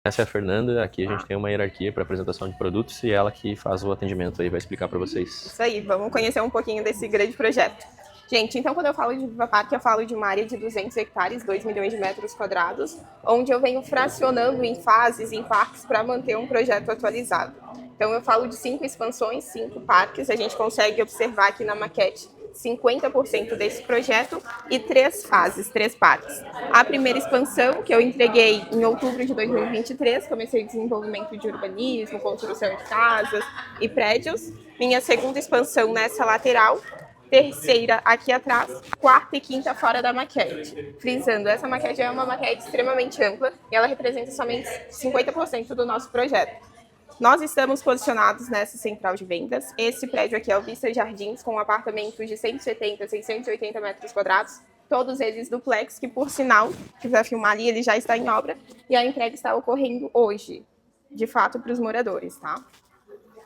Essa é a Fernanda, aqui a gente tem uma hierarquia para apresentação de produtos e ela que faz o atendimento aí, vai explicar para vocês. Isso aí, vamos conhecer um pouquinho desse grande projeto. Gente, então quando eu falo de Viva Parque, eu falo de uma área de 200 hectares, 2 milhões de metros quadrados, onde eu venho fracionando em fases, em parques, para manter um projeto atualizado. Então eu falo de 5 expansões, 5 parques, a gente consegue observar aqui na maquete 50% desse projeto e 3 fases, 3 parques. A primeira expansão, que eu entreguei em outubro de 2023, comecei o desenvolvimento de urbanismo, construção de casas e prédios. Minha segunda expansão nessa lateral, terceira aqui atrás, quarta e quinta fora da maquete. Frisando, essa maquete é uma maquete extremamente ampla e ela representa somente 50% do nosso projeto. Nós estamos posicionados nessa central de vendas. Esse prédio aqui é o Vista Jardins, com apartamentos de 170, 680 metros quadrados, todos eles duplex, que por sinal, se quiser filmar ali, ele já está em obra, e a entrega está ocorrendo hoje, de fato, para os moradores, tá?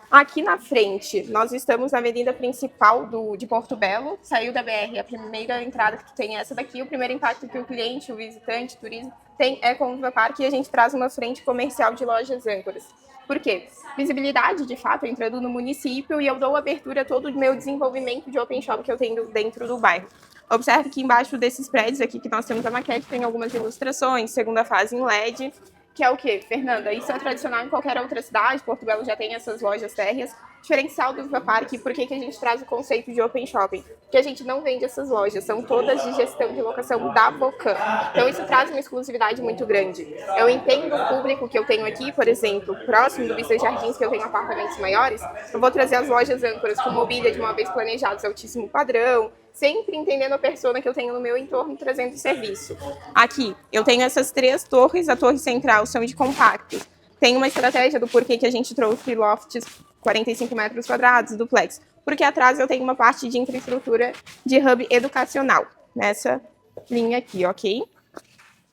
Aqui na frente, nós estamos na avenida principal de Porto Belo, saiu da BR, a primeira entrada que tem essa daqui, o primeiro impacto que o cliente, o visitante, o turismo, tem é com o Viva Parque, e a gente traz uma frente comercial de lojas âncoras. Por quê? Visibilidade, de fato, entrando no município, e eu dou abertura a todo o meu desenvolvimento de open shop que eu tenho dentro do bairro. Observe que embaixo desses prédios aqui que nós temos a maquete, tem algumas ilustrações, segunda fase em LED, que é o quê, Fernanda? Isso é tradicional em qualquer outra cidade, Porto Belo já tem essas lojas térreas. Diferencial do Viva Parque, por que a gente traz o conceito de Open Shopping? Porque a gente não vende essas lojas, são todas de gestão de locação da Vocan. Então isso traz uma exclusividade muito grande. Eu entendo o público que eu tenho aqui, por exemplo, próximo do Vista Jardins, que eu tenho apartamentos maiores, eu vou trazer as lojas âncoras com mobília de uma vez planejados, altíssimo padrão, sempre entendendo a persona que eu tenho no meu entorno, trazendo serviço. Aqui, eu tenho essas 3 torres, a torre central são de compacto. Tem uma estratégia do porquê que a gente trouxe lofts 45 metros quadrados, duplex. Porque atrás eu tenho uma parte de infraestrutura de hub educacional, nessa linha aqui, ok?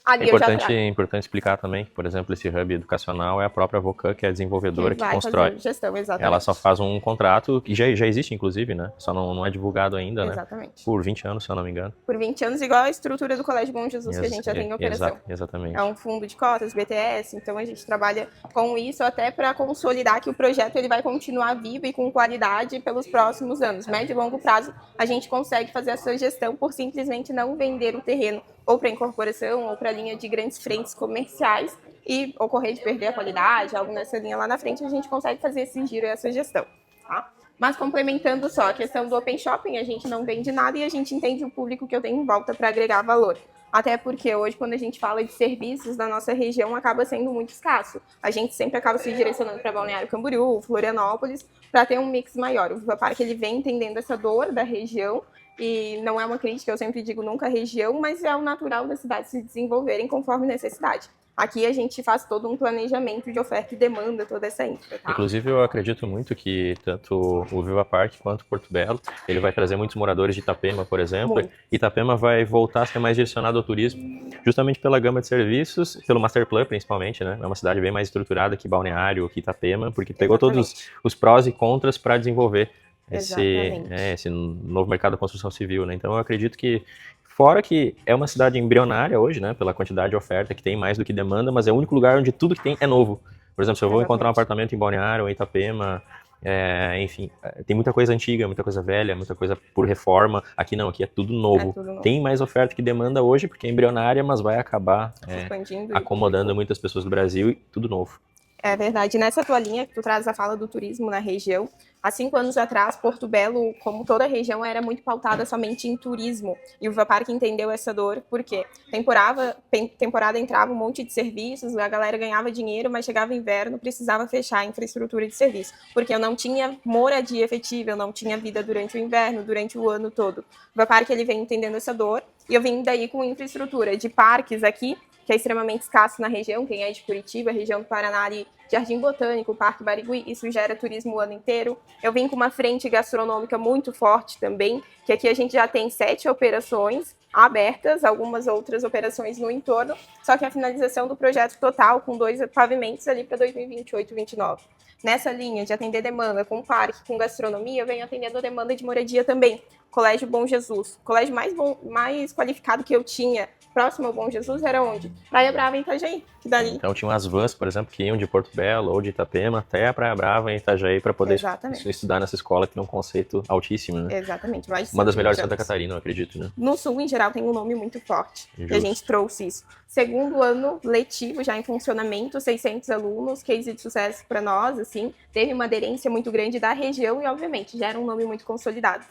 Ali é importante explicar também que, por exemplo, esse hub educacional é a própria Vocan, que é a desenvolvedora que constrói. Gestão, exatamente. Ela só faz um contrato, que já existe, inclusive, né? Só não é divulgado ainda, né? Exatamente. Por 20 anos, se eu não me engano. Por 20 anos, igual a estrutura do Colégio Bom Jesus, que a gente já tem em operação. Exatamente. É um fundo de cotas, BTS, então a gente trabalha com isso até para consolidar que o projeto ele vai continuar vivo e com qualidade pelos próximos anos. Médio e longo prazo, a gente consegue fazer essa gestão por simplesmente não vender o terreno ou para incorporação ou para a linha de grandes frentes comerciais e ocorrer de perder a qualidade, algo nessa linha lá na frente, a gente consegue fazer esse giro e essa gestão, tá? Mas complementando só a questão do Open Shopping, a gente não vende nada e a gente entende o público que eu tenho em volta para agregar valor. Até porque hoje, quando a gente fala de serviços da nossa região, acaba sendo muito escasso. A gente sempre acaba se direcionando para Balneário Camboriú, Florianópolis, para ter um mix maior. O Viva Parque ele vem entendendo essa dor da região, e não é uma crítica, eu sempre digo nunca região, mas é o natural das cidades se desenvolverem conforme necessidade. Aqui a gente faz todo um planejamento de oferta e demanda, toda essa infra, tá? Inclusive, eu acredito muito que tanto o Viva Parque quanto o Porto Belo, ele vai trazer muitos moradores de Itapema, por exemplo. Muito. Itapema vai voltar a ser mais direcionado ao turismo, justamente pela gama de serviços, pelo Master Plan, principalmente, né? É uma cidade bem mais estruturada que Balneário, que Itapema, porque pegou todos os prós e contras para desenvolver esse novo mercado da construção civil, né? Então, eu acredito que, fora que é uma cidade embrionária hoje, né, pela quantidade de oferta que tem mais do que demanda, mas é o único lugar onde tudo que tem é novo. Por exemplo, se eu vou encontrar um apartamento em Balneário ou em Itapema, enfim, tem muita coisa antiga, muita coisa velha, muita coisa por reforma. Aqui não, aqui é tudo novo. Tem mais oferta que demanda hoje, porque é embrionária, mas vai acabar acomodando muitas pessoas do Brasil e tudo novo. É verdade. Nessa tua linha que tu traz a fala do turismo na região, há 5 anos atrás, Porto Belo, como toda a região, era muito pautada somente em turismo. E o Viva Parque entendeu essa dor, porque temporada entrava um monte de serviços, a galera ganhava dinheiro, mas chegava inverno, precisava fechar a infraestrutura de serviço, porque eu não tinha moradia efetiva, eu não tinha vida durante o inverno, durante o ano todo. O Viva Parque ele vem entendendo essa dor, e eu vim daí com infraestrutura de parques aqui, que é extremamente escasso na região. Quem é de Curitiba, região do Paraná ali, Jardim Botânico, Parque Barigui, isso gera turismo o ano inteiro. Eu vim com uma frente gastronômica muito forte também, que aqui a gente já tem 7 operações abertas, algumas outras operações no entorno, só que a finalização do projeto total com 2 pavimentos ali para 2028 e 2029. Nessa linha de atender demanda com parque, com gastronomia, eu venho atendendo a demanda de moradia também. Colégio Bom Jesus. O colégio mais qualificado que eu tinha próximo ao Bom Jesus era onde? Praia Brava, em Itajaí. Que dali... Então tinha umas vans, por exemplo, que iam de Porto Belo ou de Itapema até a Praia Brava em Itajaí para poder estudar nessa escola que tem um conceito altíssimo, né? Exatamente. Uma das melhores de Santa Catarina, eu acredito, né? No Sul, em geral, tem um nome muito forte. E a gente trouxe isso. Segundo ano letivo, já em funcionamento, 600 alunos, case de sucesso para nós, assim. Teve uma aderência muito grande da região e, obviamente, já era um nome muito consolidado.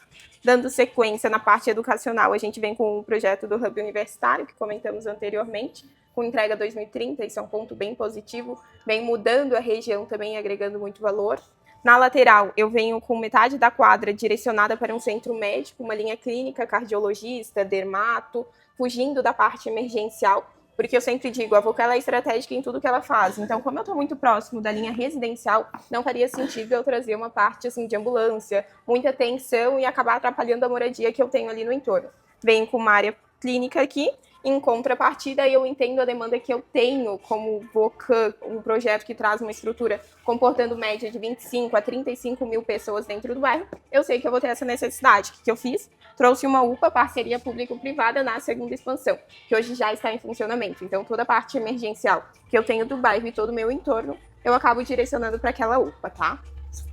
Dando sequência na parte educacional, a gente vem com o projeto do Hub Universitário, que comentamos anteriormente, com entrega 2030, isso é um ponto bem positivo, vem mudando a região também, agregando muito valor. Na lateral, eu venho com metade da quadra direcionada para um centro médico, uma linha clínica, cardiologista, dermato, fugindo da parte emergencial, porque eu sempre digo, a Vocal é estratégica em tudo que ela faz. Então, como eu estou muito próximo da linha residencial, não faria sentido eu trazer uma parte assim de ambulância, muita atenção e acabar atrapalhando a moradia que eu tenho ali no entorno. Venho com uma área clínica aqui. Em contrapartida, eu entendo a demanda que eu tenho como Vocan, um projeto que traz uma estrutura comportando média de 25 a 35 mil pessoas dentro do bairro. Eu sei que eu vou ter essa necessidade. O que eu fiz? Trouxe uma UPA, parceria público-privada, na segunda expansão, que hoje já está em funcionamento. Então, toda a parte emergencial que eu tenho do bairro e todo o meu entorno, eu acabo direcionando para aquela UPA, tá?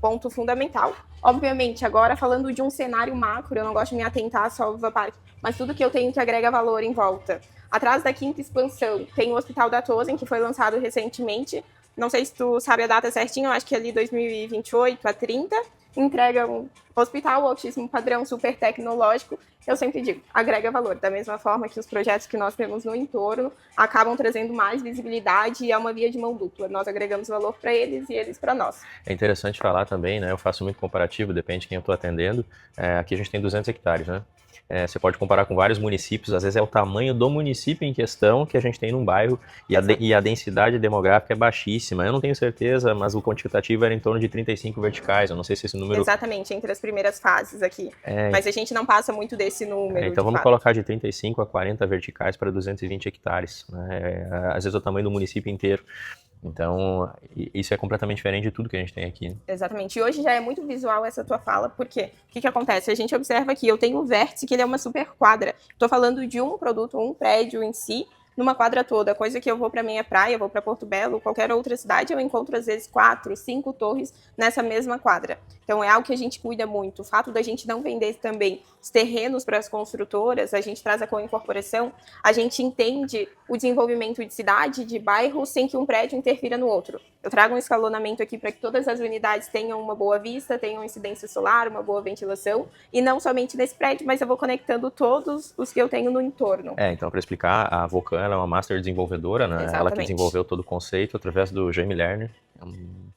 Ponto fundamental. Obviamente, agora falando de um cenário macro, eu não gosto de me atentar só ao Viva Parque, mas tudo que eu tenho que agrega valor em volta. Atrás da quinta expansão, tem o Hospital da Tosen, que foi lançado recentemente. Não sei se tu sabe a data certinha, eu acho que é ali 2028 a 30. Entrega um hospital altíssimo padrão, super tecnológico. Eu sempre digo, agrega valor. Da mesma forma que os projetos que nós temos no entorno acabam trazendo mais visibilidade e é uma via de mão dupla. Nós agregamos valor para eles e eles para nós. É interessante falar também, né? Eu faço muito comparativo, depende de quem eu estou atendendo. Aqui a gente tem 200 hectares, né? Você pode comparar com vários municípios, às vezes é o tamanho do município em questão que a gente tem num bairro e a densidade demográfica é baixíssima. Eu não tenho certeza, mas o quantitativo era em torno de 35 verticais, eu não sei se esse número... Exatamente, entre as primeiras fases aqui. Mas a gente não passa muito desse número. Então vamos colocar de 35 a 40 verticais para 220 hectares. Né? Às vezes é o tamanho do município inteiro. Então, isso é completamente diferente de tudo que a gente tem aqui. Né? Exatamente. E hoje já é muito visual essa tua fala, porque o que acontece? A gente observa aqui, eu tenho um vértice que ele é uma super quadra. Estou falando de um produto, um prédio em si, numa quadra toda, coisa que eu vou para minha praia, vou para Porto Belo, qualquer outra cidade, eu encontro às vezes 4, 5 torres nessa mesma quadra. Então é algo que a gente cuida muito. O fato da gente não vender também os terrenos para as construtoras, a gente traz a co-incorporação, a gente entende o desenvolvimento de cidade, de bairro, sem que um prédio interfira no outro. Eu trago um escalonamento aqui para que todas as unidades tenham uma boa vista, tenham incidência solar, uma boa ventilação, e não somente nesse prédio, mas eu vou conectando todos os que eu tenho no entorno. Então, para explicar, a Vocan ela é uma master desenvolvedora, né? Exatamente. Ela que desenvolveu todo o conceito através do Jamie Lerner.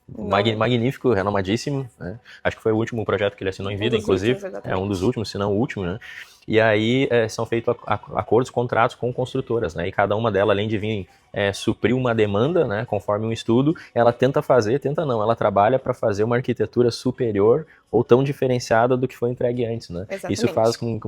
Magnífico, renomadíssimo, né? Acho que foi o último projeto que ele assinou em vida, inclusive. É um dos últimos, se não o último, né? E aí são feitos acordos, contratos com construtoras, né? E cada uma delas, além de vir suprir uma demanda, né? Conforme um estudo, ela ela trabalha para fazer uma arquitetura superior ou tão diferenciada do que foi entregue antes, né? Exatamente. Isso faz com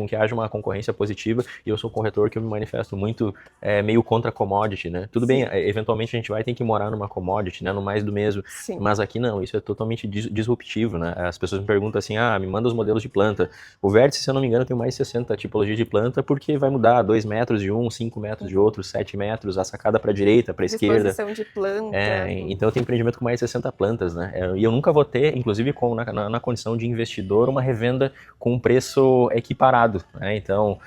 que haja uma concorrência positiva e eu sou um corretor que eu me manifesto muito meio contra commodity, né? Tudo bem, eventualmente a gente vai ter que morar numa commodity, né? No mais do mesmo, Sim. Mas aqui não, isso é totalmente disruptivo, né? As pessoas me perguntam assim, me manda os modelos de planta. O vértice, se eu não me engano, tem mais 60 tipologias de planta porque vai mudar 2 metros de um, 5 metros de outro, 7 metros, a sacada para a direita, para a esquerda. Disposição de planta. Então eu tenho empreendimento com mais de 60 plantas, né? E eu nunca vou ter, inclusive na condição de investidor, uma revenda com um preço equiparado, né? Então,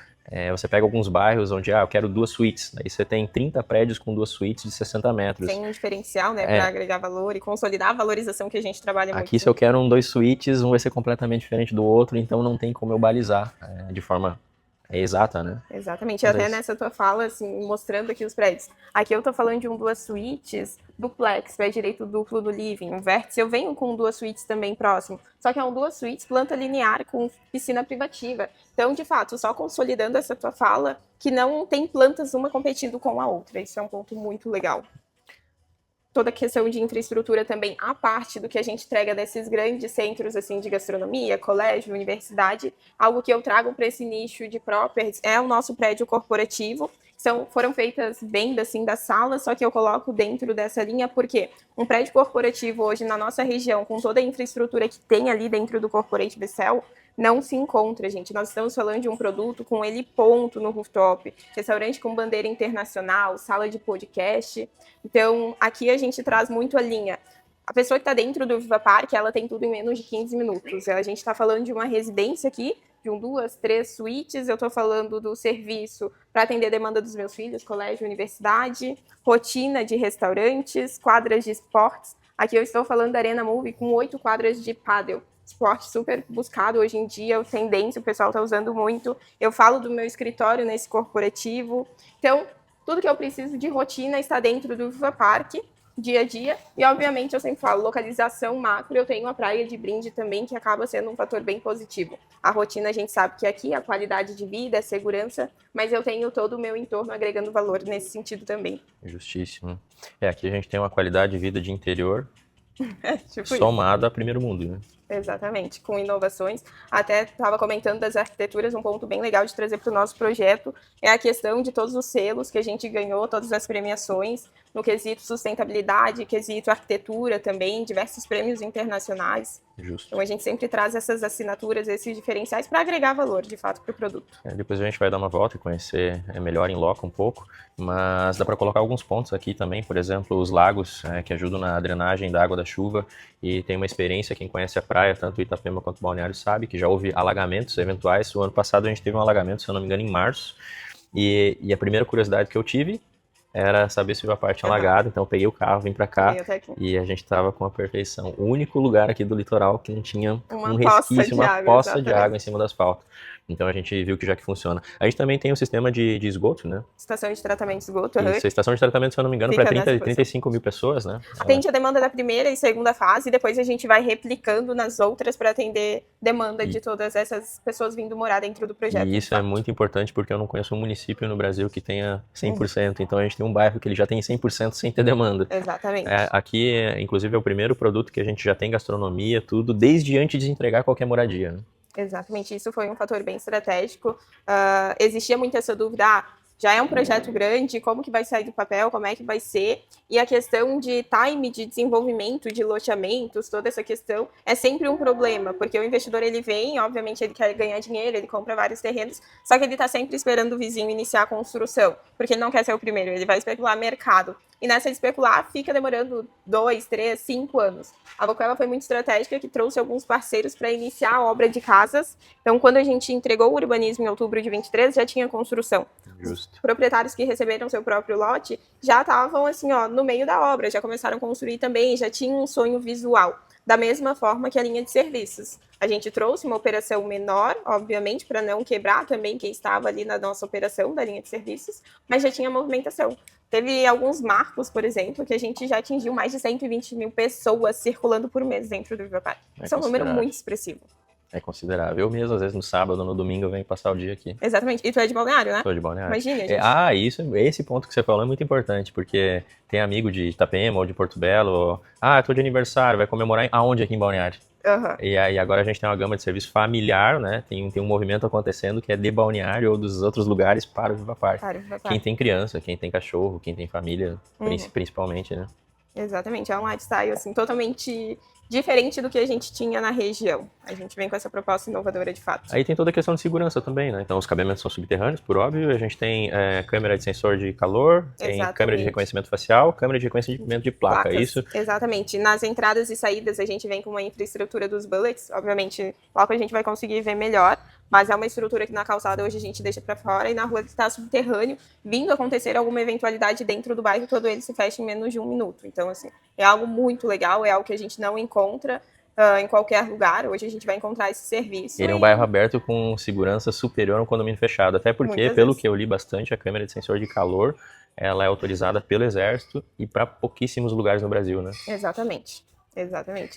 você pega alguns bairros onde, eu quero 2 suítes, aí você tem 30 prédios com 2 suítes de 60 metros. Tem um diferencial, né, para agregar valor e consolidar a valorização que a gente trabalha muito. Aqui, se eu quero 2 suítes, um vai ser completamente diferente do outro, então não tem como eu balizar de forma exata, né? Exatamente, até nessa tua fala, assim, mostrando aqui os prédios. Aqui eu tô falando de 2 suítes, duplex, pé direito duplo do living, um vértice. Eu venho com 2 suítes também próximo, só que é 2 suítes planta linear com piscina privativa. Então, de fato, só consolidando essa tua fala, que não tem plantas uma competindo com a outra. Isso é um ponto muito legal. toda a questão de infraestrutura também, a parte do que a gente entrega desses grandes centros assim de gastronomia, colégio, universidade, algo que eu trago para esse nicho de properties é o nosso prédio corporativo. Foram feitas vendas assim das salas, só que eu coloco dentro dessa linha porque um prédio corporativo hoje na nossa região, com toda a infraestrutura que tem ali dentro do Corporate Bicel, não se encontra, gente. Nós estamos falando de um produto com heliponto no rooftop, restaurante com bandeira internacional, sala de podcast. Então, aqui a gente traz muito a linha. A pessoa que está dentro do Viva Park, ela tem tudo em menos de 15 minutos. A gente está falando de uma residência aqui, de 2, 3 suítes. Eu estou falando do serviço para atender a demanda dos meus filhos, colégio, universidade, rotina de restaurantes, quadras de esportes. Aqui eu estou falando da Arena Move com 8 quadras de pádel. Esporte super buscado hoje em dia, tendência, o pessoal está usando muito. Eu falo do meu escritório nesse corporativo. Então, tudo que eu preciso de rotina está dentro do Viva Park, dia a dia. E, obviamente, eu sempre falo, localização macro, eu tenho a praia de Brinde também, que acaba sendo um fator bem positivo. A rotina, a gente sabe que aqui, a qualidade de vida, a segurança, mas eu tenho todo o meu entorno agregando valor nesse sentido também. Justíssimo. Aqui a gente tem uma qualidade de vida de interior Tipo somada a primeiro mundo, né? Exatamente, com inovações. Até estava comentando das arquiteturas, um ponto bem legal de trazer para o nosso projeto é a questão de todos os selos que a gente ganhou, todas as premiações, no quesito sustentabilidade, quesito arquitetura também, diversos prêmios internacionais. Justo. Então a gente sempre traz essas assinaturas, esses diferenciais para agregar valor, de fato, para o produto. Depois a gente vai dar uma volta e conhecer melhor em loco um pouco, mas dá para colocar alguns pontos aqui também, por exemplo, os lagos que ajudam na drenagem da água da chuva e tem uma experiência, quem conhece a praia, tanto Itapema quanto Balneário sabe, que já houve alagamentos eventuais. O ano passado a gente teve um alagamento, se eu não me engano, em março, e a primeira curiosidade que eu tive era saber se a parte alagada, então eu peguei o carro, vim pra cá e a gente tava com a perfeição. O único lugar aqui do litoral que não tinha um resquício, uma poça de água em cima do asfalto. Então a gente viu que já que funciona. A gente também tem um sistema de esgoto, né? Estação de tratamento de esgoto. Isso, a estação de tratamento, se eu não me engano, para 35 mil pessoas, né? Atende a demanda da primeira e segunda fase, e depois a gente vai replicando nas outras para atender demanda de todas essas pessoas vindo morar dentro do projeto. E isso é muito importante porque eu não conheço um município no Brasil que tenha 100%. Então a gente tem um bairro que ele já tem 100% sem ter demanda. Exatamente. Aqui, inclusive, é o primeiro produto que a gente já tem gastronomia, tudo, desde antes de entregar qualquer moradia, né? Exatamente, isso foi um fator bem estratégico. Existia muito essa dúvida, já é um projeto grande, como que vai sair do papel, como é que vai ser? E a questão de time de desenvolvimento, de loteamentos, toda essa questão é sempre um problema, porque o investidor ele vem, obviamente ele quer ganhar dinheiro, ele compra vários terrenos, só que ele está sempre esperando o vizinho iniciar a construção, porque ele não quer ser o primeiro, ele vai especular mercado. E nessa de especular, fica demorando 2, 3, 5 anos. A Voco foi muito estratégica, que trouxe alguns parceiros para iniciar a obra de casas. Então, quando a gente entregou o urbanismo em outubro de 23, já tinha construção. Justo. Os proprietários que receberam seu próprio lote já estavam assim, ó, no meio da obra, já começaram a construir também, já tinham um sonho visual. Da mesma forma que a linha de serviços. A gente trouxe uma operação menor, obviamente, para não quebrar também quem estava ali na nossa operação da linha de serviços, mas já tinha movimentação. Teve alguns marcos, por exemplo, que a gente já atingiu mais de 120 mil pessoas circulando por mês dentro do Viva Park. Isso é um número muito expressivo. É considerável. Eu mesmo, às vezes, no sábado, no domingo, eu venho passar o dia aqui. Exatamente. E tu é de Balneário, né? Sou de Balneário. Imagina, gente. Esse ponto que você falou é muito importante, porque tem amigo de Itapema ou de Porto Belo, ou, eu tô de aniversário, vai comemorar aonde aqui em Balneário? Uhum. E aí agora a gente tem uma gama de serviço familiar, né? Tem um movimento acontecendo que é de Balneário ou dos outros lugares para o Viva Park. Quem tem criança, quem tem cachorro, quem tem família, principalmente, né? Exatamente, é um lifestyle assim, totalmente diferente do que a gente tinha na região. A gente vem com essa proposta inovadora de fato. Aí tem toda a questão de segurança também, né? Então os cabeamentos são subterrâneos, por óbvio. A gente tem câmera de sensor de calor, tem câmera de reconhecimento facial, câmera de reconhecimento de placa. Isso. Exatamente. Nas entradas e saídas a gente vem com uma infraestrutura dos bullets. Obviamente, logo a gente vai conseguir ver melhor. Mas é uma estrutura que na calçada hoje a gente deixa para fora e na rua que está subterrâneo, vindo acontecer alguma eventualidade dentro do bairro, todo ele se fecha em menos de 1 minuto. Então, assim, é algo muito legal, é algo que a gente não encontra em qualquer lugar. Hoje a gente vai encontrar esse serviço. Ele é um bairro aberto com segurança superior a um condomínio fechado. Até porque, pelo que eu li bastante, a câmera de sensor de calor, ela é autorizada pelo Exército e para pouquíssimos lugares no Brasil, né? Exatamente.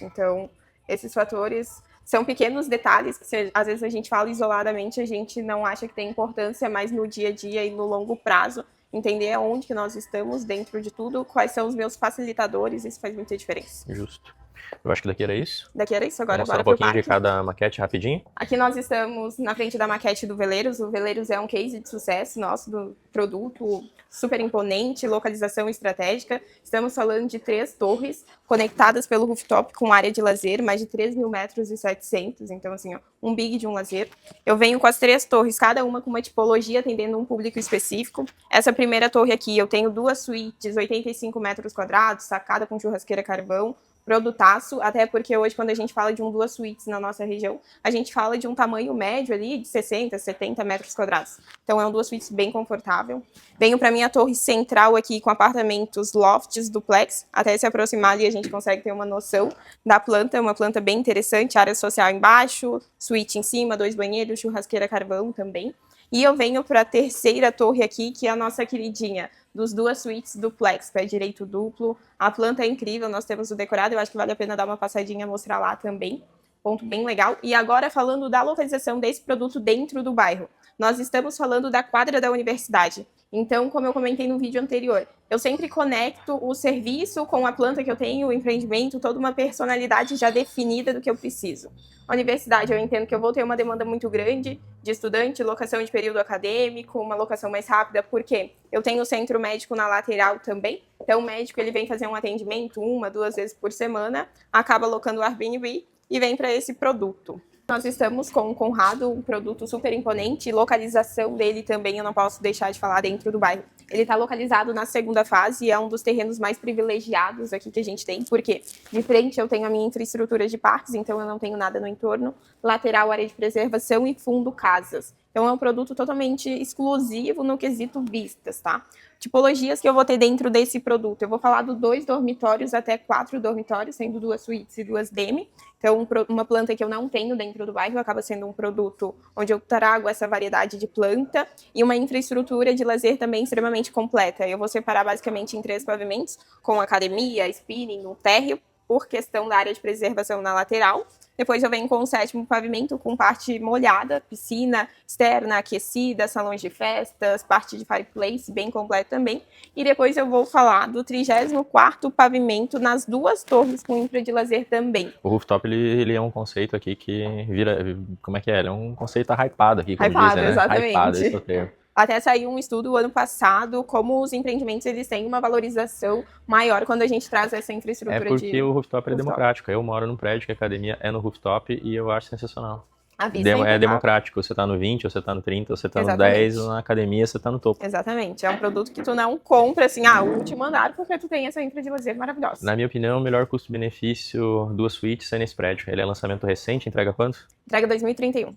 Então, esses fatores são pequenos detalhes que às vezes a gente fala isoladamente, a gente não acha que tem importância, mas no dia a dia e no longo prazo entender aonde que nós estamos dentro de tudo, quais são os meus facilitadores, isso faz muita diferença. Justo. Eu acho que daqui era isso. Daqui era isso, agora Vou mostrar bora um pouquinho pro de parque. cada maquete rapidinho. Aqui nós estamos na frente da maquete do Veleiros. O Veleiros é um case de sucesso nosso do produto, super imponente, localização estratégica. Estamos falando de 3 torres conectadas pelo rooftop com área de lazer, mais de 3.000 metros e 700, então assim, ó, um big de um lazer. Eu venho com as 3 torres, cada uma com uma tipologia atendendo um público específico. Essa primeira torre aqui, eu tenho 2 suítes, 85 metros quadrados, sacada com churrasqueira carvão, produtaço, até porque hoje quando a gente fala de 2 suítes na nossa região, a gente fala de um tamanho médio ali de 60, 70 metros quadrados. Então é um 2 suítes bem confortável. Venho para minha torre central aqui com apartamentos lofts duplex, até se aproximar ali a gente consegue ter uma noção da planta, uma planta bem interessante, área social embaixo, suíte em cima, 2 banheiros, churrasqueira carvão também. E eu venho para a terceira torre aqui, que é a nossa queridinha, dos 2 suítes duplex, pé direito duplo. A planta é incrível, nós temos o decorado, eu acho que vale a pena dar uma passadinha e mostrar lá também. Ponto bem legal. E agora falando da localização desse produto dentro do bairro. Nós estamos falando da quadra da universidade. Então, como eu comentei no vídeo anterior, eu sempre conecto o serviço com a planta que eu tenho, o empreendimento, toda uma personalidade já definida do que eu preciso. A universidade, eu entendo que eu vou ter uma demanda muito grande de estudante, locação de período acadêmico, uma locação mais rápida, porque eu tenho o centro médico na lateral também. Então, o médico ele vem fazer um atendimento 1, 2 vezes por semana, acaba alocando o Airbnb e vem para esse produto. Nós estamos com o Conrado, um produto super imponente, localização dele também eu não posso deixar de falar dentro do bairro. Ele está localizado na segunda fase e é um dos terrenos mais privilegiados aqui que a gente tem, porque de frente eu tenho a minha infraestrutura de parques, então eu não tenho nada no entorno, lateral área de preservação e fundo casas. Então é um produto totalmente exclusivo no quesito vistas, tá? Tipologias que eu vou ter dentro desse produto. Eu vou falar do 2 dormitórios até 4 dormitórios, sendo 2 suítes e 2 demi. Então, uma planta que eu não tenho dentro do bairro acaba sendo um produto onde eu trago essa variedade de planta e uma infraestrutura de lazer também extremamente completa. Eu vou separar basicamente em 3 pavimentos, com academia, spinning, um térreo, por questão da área de preservação na lateral. Depois eu venho com o 7º pavimento com parte molhada, piscina externa, aquecida, salões de festas, parte de fireplace, bem completo também. E depois eu vou falar do 34º pavimento nas 2 torres com infra de lazer também. O rooftop, ele é um conceito aqui que vira... Como é que é? Ele é um conceito hypado aqui, como Hypado, dizem, né? exatamente. Hypado, esse é o termo. Até saiu um estudo ano passado, como os empreendimentos eles têm uma valorização maior quando a gente traz essa infraestrutura de... É porque o rooftop é democrático. Eu moro num prédio que a academia é no rooftop e eu acho sensacional. A vista É democrático. Você tá no 20, você tá no 30, você tá no 10, na academia você tá no topo. Exatamente. É um produto que tu não compra assim, o último andar, porque tu tem essa infra de lazer maravilhosa. Na minha opinião, o melhor custo-benefício 2 suítes é nesse prédio. Ele é lançamento recente, entrega quanto? Entrega 2031.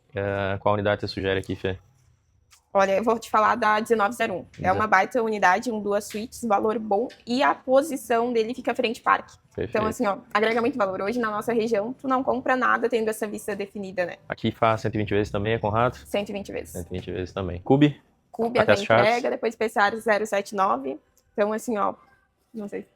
Qual unidade você sugere aqui, Fê? Olha, eu vou te falar da 1901. É uma baita unidade, 2 suítes, valor bom, e a posição dele fica frente ao parque. Perfeito. Então, assim, ó, agrega muito valor. Hoje, na nossa região, tu não compra nada tendo essa vista definida, né? Aqui faz 120 vezes também, é Conrado? 120 vezes. 120 vezes também. Cube? Cube até entrega, depois PCA 079. Então, assim, ó, não sei.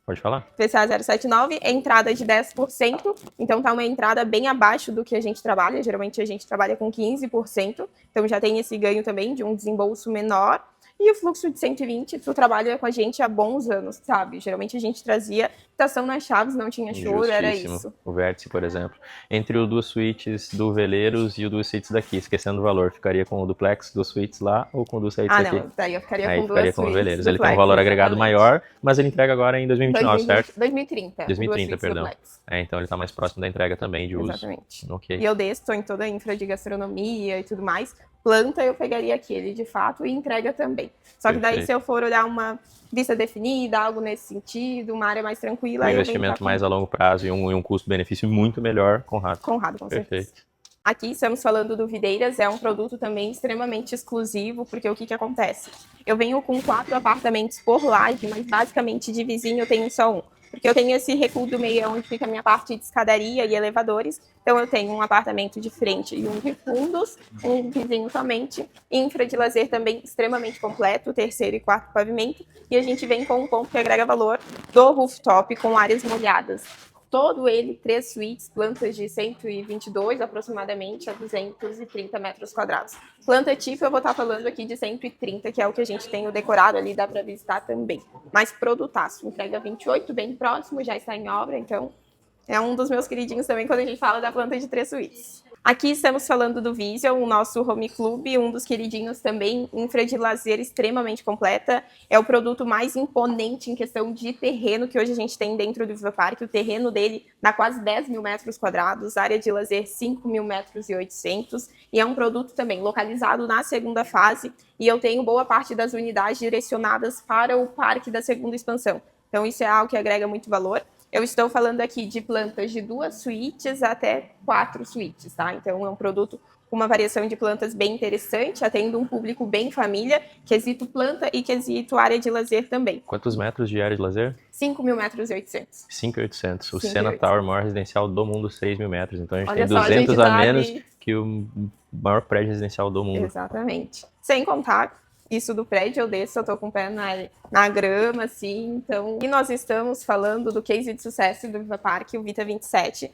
Pode falar? PCA 079, entrada de 10%, então tá uma entrada bem abaixo do que a gente trabalha, geralmente a gente trabalha com 15%, então já tem esse ganho também de um desembolso menor. E o fluxo de 120, tu trabalha com a gente há bons anos, sabe? Geralmente a gente trazia estação nas chaves, não tinha choro, era isso. O vértice, por exemplo. Entre o 2 suítes do Veleiros e o 2 suítes daqui, esquecendo o valor, ficaria com o duplex, 2 suítes lá ou com o 2 suítes aqui? Não, daí eu ficaria Aí com 2 ficaria suítes. Com o Veleiros. Ele tem um valor agregado maior, mas ele entrega agora em 2029, certo? 2030. 2030, perdão. Então ele tá mais próximo da entrega também de uso. Exatamente. Okay. E eu estou em toda a infra de gastronomia e tudo mais. Planta eu pegaria aquele de fato e entrega também. Só que daí se eu for olhar uma vista definida, algo nesse sentido, uma área mais tranquila... Um investimento mais a longo prazo e um custo-benefício muito melhor, Conrado. Conrado, com certeza. Perfeito. Aqui estamos falando do Videiras, é um produto também extremamente exclusivo, porque o que acontece? Eu venho com 4 apartamentos por laje, mas basicamente de vizinho eu tenho só um. Porque eu tenho esse recuo do meio onde fica a minha parte de escadaria e elevadores. Então eu tenho um apartamento de frente e um de fundos, um vizinho somente. Infra de lazer também extremamente completo, 3º e 4º pavimento. E a gente vem com um ponto que agrega valor do rooftop com áreas molhadas. todo ele 3 suítes, plantas de 122 aproximadamente a 230 metros quadrados. Planta tipo, eu vou estar falando aqui de 130, que é o que a gente tem o decorado ali, dá para visitar também. Mas produtaço, entrega 28, bem próximo, já está em obra, então é um dos meus queridinhos também quando a gente fala da planta de 3 suítes. Aqui estamos falando do Vision, o nosso home club, um dos queridinhos também, infra de lazer extremamente completa. É o produto mais imponente em questão de terreno que hoje a gente tem dentro do Viva Park. O terreno dele dá quase 10 mil metros quadrados, área de lazer 5 mil metros e 800. E é um produto também localizado na segunda fase. E eu tenho boa parte das unidades direcionadas para o parque da segunda expansão. Então isso é algo que agrega muito valor. Eu estou falando aqui de plantas de 2 suítes até 4 suítes, tá? Então é um produto com uma variação de plantas bem interessante, atende um público bem família, quesito planta e quesito área de lazer também. Quantos metros de área de lazer? 5 mil metros e 800. 5.800. O Sena Tower, maior residencial do mundo, 6 mil metros. Então a gente Olha tem só, 200 a a menos ali. que o maior prédio residencial do mundo. Exatamente. Sem contar isso do prédio, eu desço, eu tô com o pé na grama, assim, então... E nós estamos falando do case de sucesso do Viva Park, o Vita 27.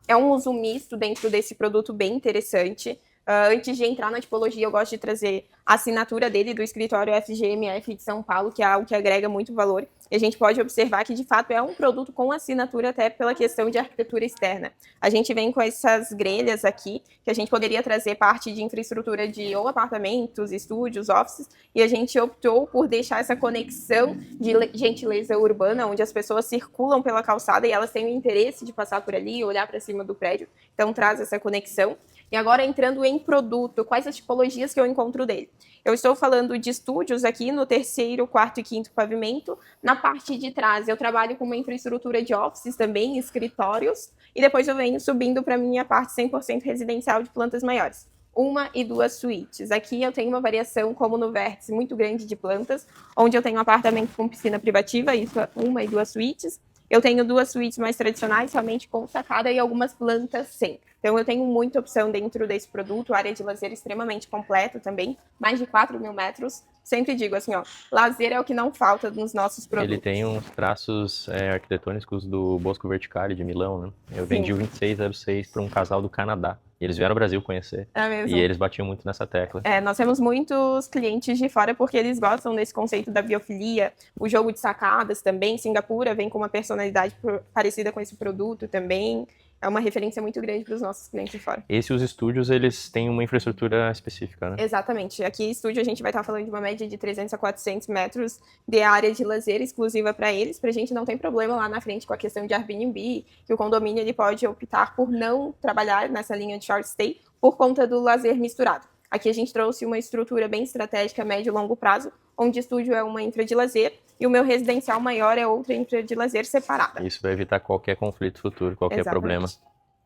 É um uso misto dentro desse produto bem interessante. Antes de entrar na tipologia, eu gosto de trazer a assinatura dele do escritório FGMF de São Paulo, que é algo que agrega muito valor. E a gente pode observar que, de fato, é um produto com assinatura até pela questão de arquitetura externa. A gente vem com essas grelhas aqui, que a gente poderia trazer parte de infraestrutura de ou apartamentos, estúdios, offices, e a gente optou por deixar essa conexão de gentileza urbana, onde as pessoas circulam pela calçada e elas têm o interesse de passar por ali e olhar para cima do prédio. Então, traz essa conexão. E agora, entrando em produto, quais as tipologias que eu encontro dele? Eu estou falando de estúdios aqui no 3º, 4º e 5º pavimento. Na parte de trás, eu trabalho com uma infraestrutura de offices também, escritórios. E depois eu venho subindo para a minha parte 100% residencial de plantas maiores. 1 e 2 suítes. Aqui eu tenho uma variação, como no vértice, muito grande de plantas, onde eu tenho um apartamento com piscina privativa, isso é 1 e 2 suítes. Eu tenho 2 suítes mais tradicionais, somente com sacada, e algumas plantas sem. Então eu tenho muita opção dentro desse produto, área de lazer extremamente completa também, mais de 4 mil metros. Sempre digo assim, ó, lazer é o que não falta nos nossos produtos. Ele tem uns traços arquitetônicos do Bosco Verticale de Milão, né? Eu vendi o 2606 para um casal do Canadá. E eles vieram ao Brasil conhecer. É mesmo? E eles batiam muito nessa tecla. Nós temos muitos clientes de fora porque eles gostam desse conceito da biofilia, o jogo de sacadas também. Singapura vem com uma personalidade parecida com esse produto também. É uma referência muito grande para os nossos clientes de fora. Os estúdios, eles têm uma infraestrutura específica, né? Exatamente. Aqui, estúdio, a gente vai estar falando de uma média de 300 a 400 metros de área de lazer exclusiva para eles, para a gente não ter problema lá na frente com a questão de Airbnb, que o condomínio ele pode optar por não trabalhar nessa linha de short stay por conta do lazer misturado. Aqui a gente trouxe uma estrutura bem estratégica, médio e longo prazo, onde o estúdio é uma infra de lazer e o meu residencial maior é outra infra de lazer separada. Isso vai evitar qualquer conflito futuro, qualquer problema.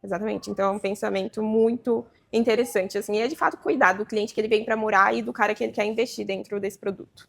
Exatamente. Então é um pensamento muito interessante, assim, e é de fato cuidar do cliente que ele vem para morar e do cara que ele quer investir dentro desse produto.